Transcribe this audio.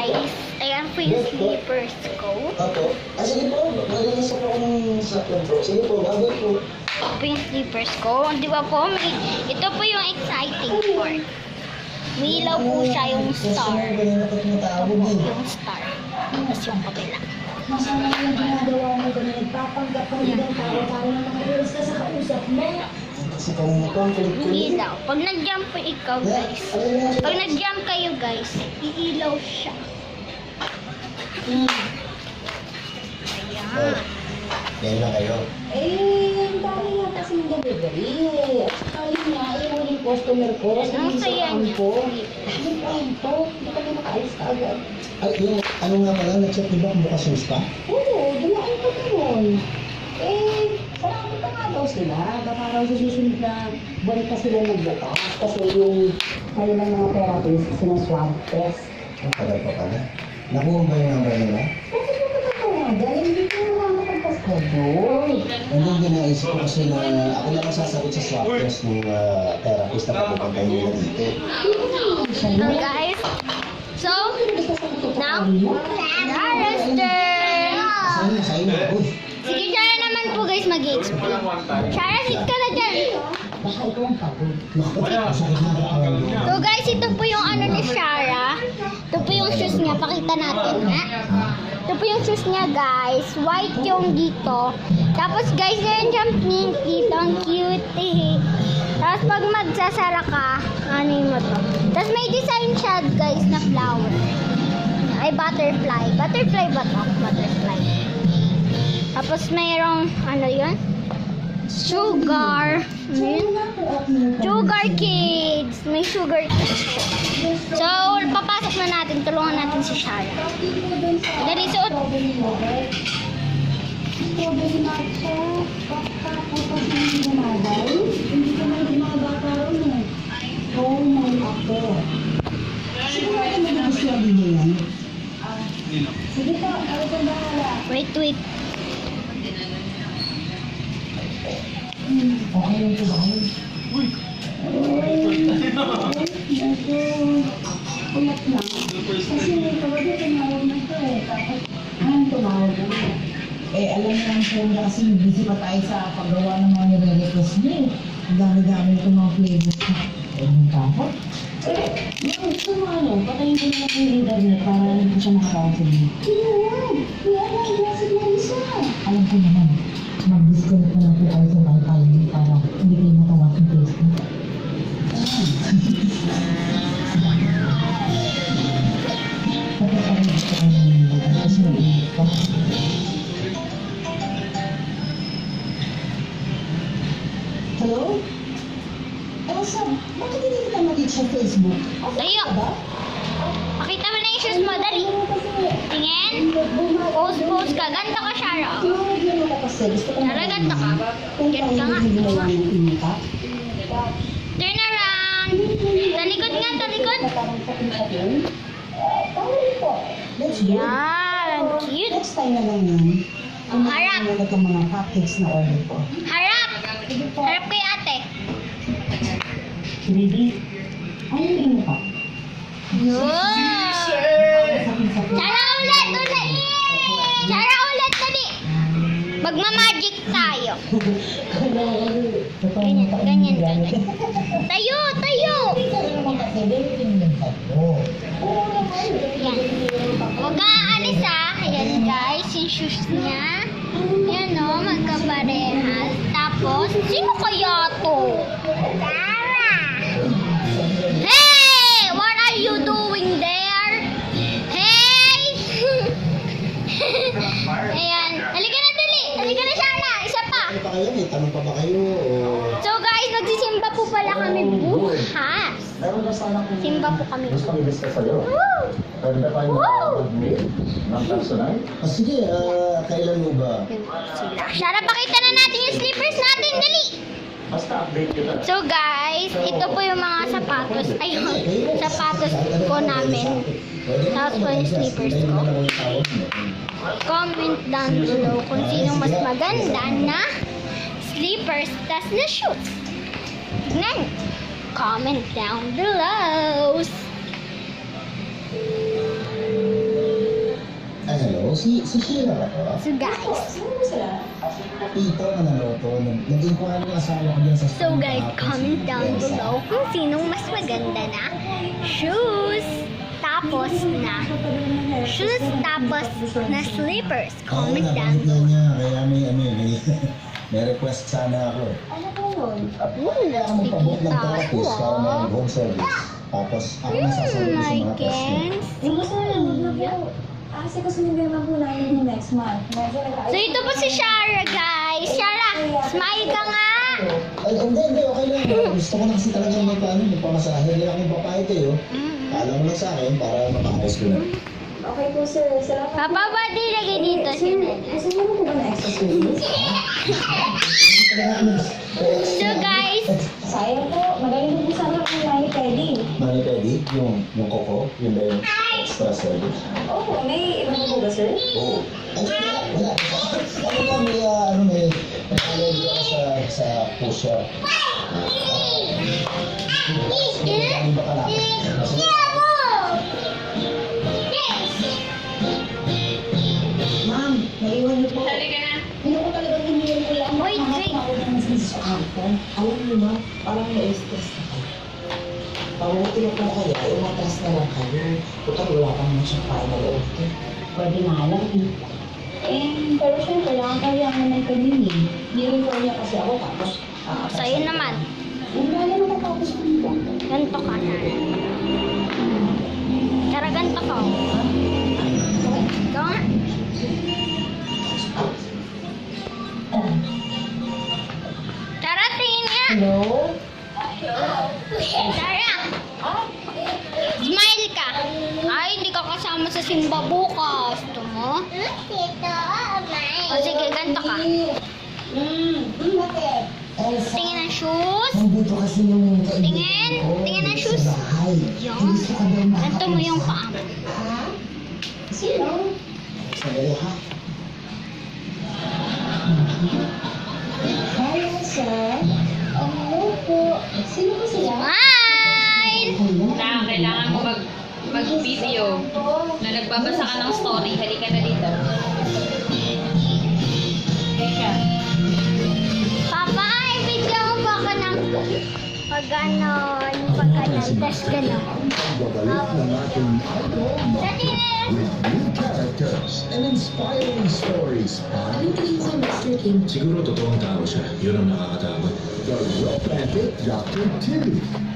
guys. Ayan po yung slippers ko. Opo. Sige po, nalinis po ako ng sakyan po. Sige po, babay po. Ito po yung slippers ko. Di ba po? Ito po yung exciting part. May ilaw po siya yung star. Ito po yung star. Tapos yung kabila. Masama yung ginagawa mo doon, nagpapanggap ng ibang tao para na makareels ka sa kausap mo. Kasi kanina po, ang kulit-kulit. Hindi daw. Pag nag-jump po ikaw guys. Pag nag-jump kayo guys, iilaw siya. Ayan. Yan lang kayo. Ang dami nga kasi ng delivery. At saka yun nga, yung huling customer ko, Ang saya niya. Yung kwento, hindi kami makaalis ka agad. Ay, yung ano nga pala, na-check niyo ba kung bukas yung spa? Oo, dumaan ko doon. Sarado pa nga daw sila. Baka raw sa susunod na buwan pa sila nagbukas. Kasi yung kanilang mga therapist, sinaswab test. Ang tagal pa pala. Nakuha ba yung number nila? Kasi kung magkatawagan, hindi ko naman makapag-schedule. Hindi ginaisip ko kasi na ako na masasagot sa swab test ng therapist na papupunta nila dito. So guys, so now, Shara's turn. Sa inyo. Uy, Sige, Shara naman po guys mag-i-explain. Shara, sit ka na dyan. Baka ikaw ang pagod. masakit na ako. So guys, ito po yung ano ni Shara. Ito po yung shoes niya. Pakita natin ha. Ito po yung shoes niya guys. White yung dito. Tapos guys, yung jump dito. Ang cute eh. Tapos pag magsasara ka, ano yung mo to. Tapos may design siya guys na flower. Ay, butterfly. Butterfly ba to? Butterfly. Tapos mayroong, ano yun? Sugar. Ano yun? Sugar kids. May sugar kids siya. So, papasok na natin. Tulungan natin si Shara. Dali, suot. Strawberry matcha, tapos yung gumagal. Hindi ko may mga bata ron eh. Oh my ako. Siguro na mag-gustuhan din niya yan. Sige po, ako sa bahala. Wait, wait. Okay lang po ba? Uy! Medyo ulat lang. Kasi kawagi tumawag na ito eh. Tapos, tumawag na. Alam mo lang po na kasi busy pa tayo sa paggawa ng mga nire-request niyo. Ang dami-dami itong mga flavors na. Yung kapot. Gusto mo patayin ko na lang yung leader niya para hindi ko siya makatawag sa inyo. Alam ko naman, mag-disconnect na lang po kayo sa wifi para hindi kayo matawag ng Facebook. Tapos ako gusto ko ng leader kasi mag-iinit pa. Hello? Elsa, bakit hindi kita mag-reach sa Facebook? Tayo. Pakita mo na yung shoes mo. Dali. Tingin. Pose ka. Ganda ka, Shara. Shara, ganda ka. Ganda ka nga. Turn around. Talikod nga, talikod. Let's go. Yan. Ang cute. Next time na lang yan. Harap. Ano itong mga cupcakes na order ko? Harap. Harap kay ate. Ready? Ayun pa. Yun. Shara ulit. Ulit. Shara ulit. Dali. Magmamagic tayo. Ganyan. Tayo. Yan. Huwag ka aalis Ayan guys, yung shoes niya. Yan o, magkaparehas. Tapos, sino kaya to? Tara! Hey! What are you doing there? Hey! Ayan. Halika na dali. Halika na Shana. Isa pa. Ano pa kayo? May tanong pa ba kayo? So guys, nagsisimba po pala kami bukas. Meron ba sana kung Simba po kami. gusto kong i-discuss sa'yo? Woo! Pwede ba tayo mag-meet ng personal? Sige, kailan mo ba? Yun sila. Shara, pakita na natin yung slippers natin. Dali! Basta update kita. So guys, ito po yung mga sapatos. Ay, sapatos po namin. Tapos po yung slippers ko. Comment down below kung sino mas maganda na slippers tas na shoes. Tignan. Comment down below. si Sheila ba to? So guys, Sino sila? Tito na naloto. Nag-inquire yung asawa ko dyan sa so guys, comment down below kung sinong mas maganda na shoes. Tapos na shoes, tapos na slippers. Comment down below. below. Niya, kaya may request sana ako. Ano po yun? Kaya ako magpabook ng Kita therapist ko, para may home service. Tapos ako na sasagot sa my mga test niya. Kens. Yung gusto na po. Kasi kasi nabigyan po namin yung next month. Medyo nag-ayos. So ito po si Shara, guys. Shara, smile ka nga. Ay, hindi, okay lang. Gusto ko na kasi talaga may paano, may pamasahe. Hindi ako yung babae kayo. Kala mo lang sa akin para makaayos ko na. Okay po sir, salamat. Papa, ba't ilagay dito si Nene? Gusto niyo po ba na extra service? So guys, Sayang po, magaling po sana ang Mani Pedi. Mani Pedi, yung koko, yun ba yung extra service? Oo, may iba po ba sir? Oo. Ano wala. Ano ba, may allergy ako sa pusher. Ano ba kalaki? Ma'am, naiwan niyo po. Halika na. Hindi ko talaga hinihin ko lang. Wait, wait. Sa akin. Alam niyo ma'am, parang na-stress na kayo. Pabuti na po kaya, umatras na lang kayo. Total, wala kang naman siyang final order. Pwede nga lang eh. Pero syempre, kailangan kaya ako naman kanini. Ni-refer niya kasi ako tapos... sa'yo naman. Hindi na matatapos ko nito. Ganto ka na. Tara, ganto ka. Ikaw nga. Tara, tingin nga. Hello? Tara. Smile ka. Ay, hindi ka kasama sa simba bukas. Gusto mo? O sige, ganto ka. Bakit? Elsa, Tingin ang shoes. nandito kasi yung Tingin. Tingin ang shoes. sa bahay. Yan. Gusto ka daw Ganto mo yung paa mo. Ha? Sino? Sandali ha. Hi, Elsa. Hello po. Sino po sila? Smile! Na, kailangan mo mag-video na nagbabasa ka ng story. Halika na dito. Kesha. Papa, i-video mo ba ako ng pag ganon, tas ganon. Babalik na natin Sa tingin! with new characters and inspiring stories by Siguro totoong tao siya. Yun ang nakakatakot. the romantic Dr. Timmy.